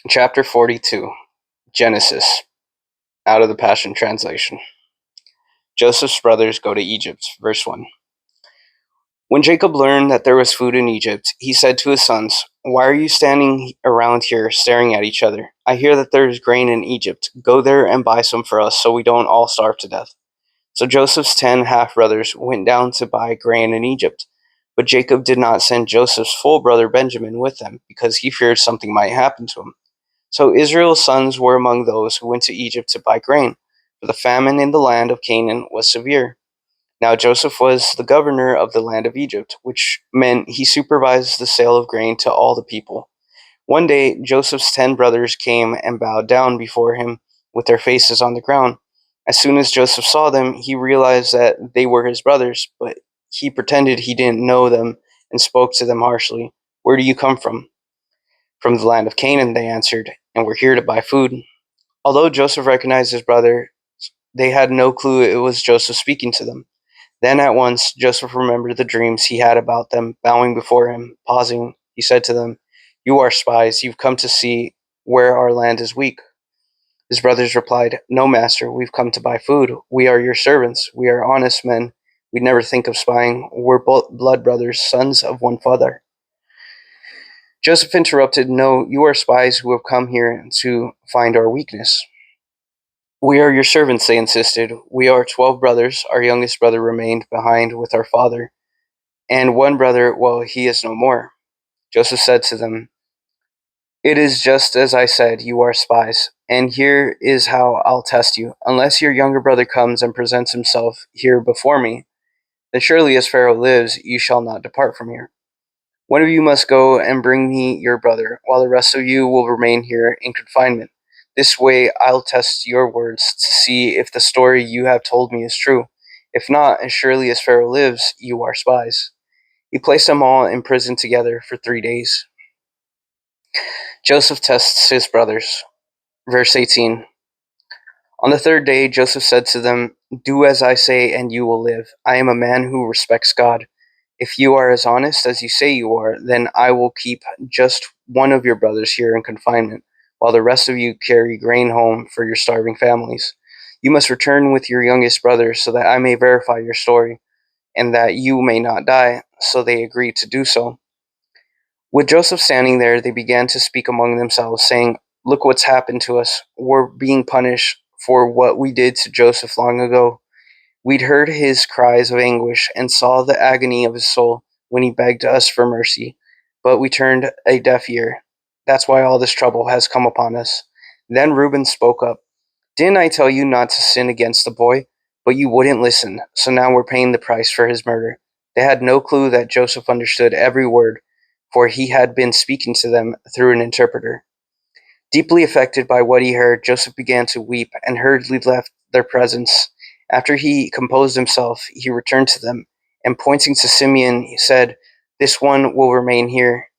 Chapter 42, Genesis, out of the Passion Translation. Joseph's brothers go to Egypt, verse 1. When Jacob learned that there was food in Egypt, he said to his sons, "Why are you standing around here staring at each other? I hear that there is grain in Egypt. Go there and buy some for us so we don't all starve to death." So Joseph's 10 half-brothers went down to buy grain in Egypt. But Jacob did not send Joseph's full brother Benjamin with them, because he feared something might happen to him. So Israel's sons were among those who went to Egypt to buy grain, for the famine in the land of Canaan was severe. Now Joseph was the governor of the land of Egypt, which meant he supervised the sale of grain to all the people. One day Joseph's 10 brothers came and bowed down before him with their faces on the ground. As soon as Joseph saw them, he realized that they were his brothers, but he pretended he didn't know them and spoke to them harshly. "Where do you come from?" "From the land of Canaan," they answered, "and we're here to buy food." Although Joseph recognized his brother, they had no clue it was Joseph speaking to them. Then at once Joseph remembered the dreams he had about them. Bowing before him, pausing, he said to them, "You are spies. You've come to see where our land is weak." His brothers replied, "No, master, we've come to buy food. We are your servants. We are honest men. We'd never think of spying. We're blood brothers, sons of one father." Joseph interrupted, "No, you are spies who have come here to find our weakness." "We are your servants," they insisted. "We are 12 brothers. Our youngest brother remained behind with our father, and one brother, well, he is no more." Joseph said to them, "It is just as I said, you are spies. And here is how I'll test you. Unless your younger brother comes and presents himself here before me, then surely as Pharaoh lives, you shall not depart from here. One of you must go and bring me your brother, while the rest of you will remain here in confinement. This way I'll test your words to see if the story you have told me is true. If not, as surely as Pharaoh lives, you are spies." He placed them all in prison together for 3 days. Joseph tests his brothers. Verse 18. On the third day, Joseph said to them, "Do as I say and you will live. I am a man who respects God. If you are as honest as you say you are, then I will keep just one of your brothers here in confinement, while the rest of you carry grain home for your starving families. You must return with your youngest brother so that I may verify your story, and that you may not die." So they agreed to do so. With Joseph standing there, they began to speak among themselves, saying, "Look what's happened to us. We're being punished for what we did to Joseph long ago. We'd heard his cries of anguish and saw the agony of his soul when he begged us for mercy, but we turned a deaf ear. That's why all this trouble has come upon us." Then Reuben spoke up. "Didn't I tell you not to sin against the boy? But you wouldn't listen, so now we're paying the price for his murder." They had no clue that Joseph understood every word, for he had been speaking to them through an interpreter. Deeply affected by what he heard, Joseph began to weep and hurriedly left their presence. After he composed himself, he returned to them, and pointing to Simeon, he said, "This one will remain here."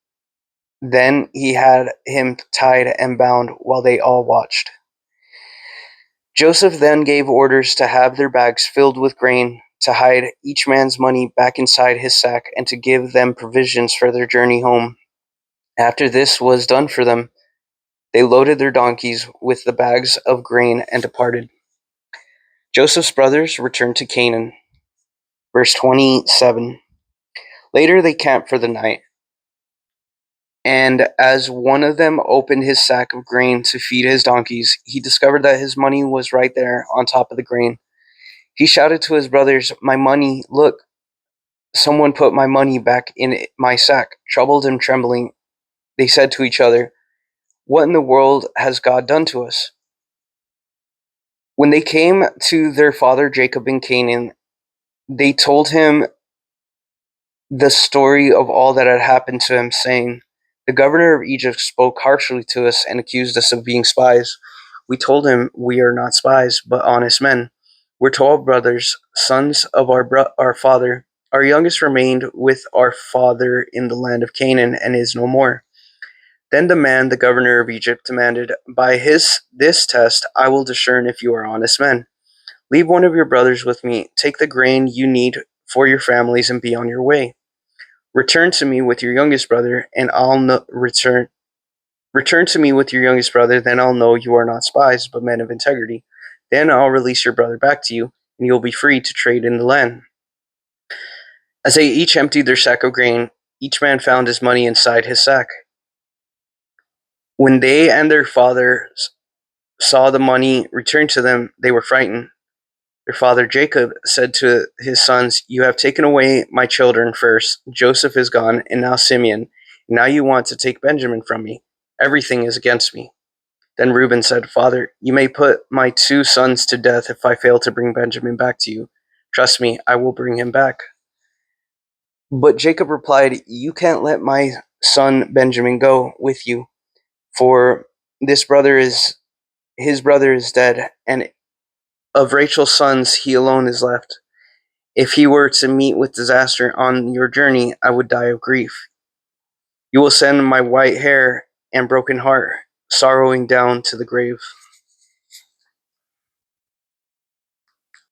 Then he had him tied and bound while they all watched. Joseph then gave orders to have their bags filled with grain, to hide each man's money back inside his sack, and to give them provisions for their journey home. After this was done for them, they loaded their donkeys with the bags of grain and departed. Joseph's brothers returned to Canaan. Verse 27. Later they camped for the night, and as one of them opened his sack of grain to feed his donkeys, he discovered that his money was right there on top of the grain. He shouted to his brothers, "My money, look, someone put my money back in my sack." Troubled and trembling, they said to each other, "What in the world has God done to us?" When they came to their father Jacob in Canaan, they told him the story of all that had happened to him, saying, "The governor of Egypt spoke harshly to us and accused us of being spies. We told him, 'We are not spies, but honest men. We're 12 brothers, sons of our father. Our youngest remained with our father in the land of Canaan and is no more.' Then the governor of Egypt, demanded, 'By this test I will discern if you are honest men. Leave one of your brothers with me. Take the grain you need for your families and be on your way. Return to me with your youngest brother, and I'll return Return to me with your youngest brother, then I'll know you are not spies, but men of integrity. Then I'll release your brother back to you, and you'll be free to trade in the land." As they each emptied their sack of grain, each man found his money inside his sack. When they and their father saw the money returned to them, they were frightened. Their father Jacob said to his sons, "You have taken away my children first. Joseph is gone, and now Simeon. Now you want to take Benjamin from me. Everything is against me." Then Reuben said, "Father, you may put my 2 sons to death if I fail to bring Benjamin back to you. Trust me, I will bring him back." But Jacob replied, "You can't let my son Benjamin go with you, for this brother is his brother is dead, and of Rachel's sons he alone is left. If he were to meet with disaster on your journey, I would die of grief. You will send my white hair and broken heart sorrowing down to the grave."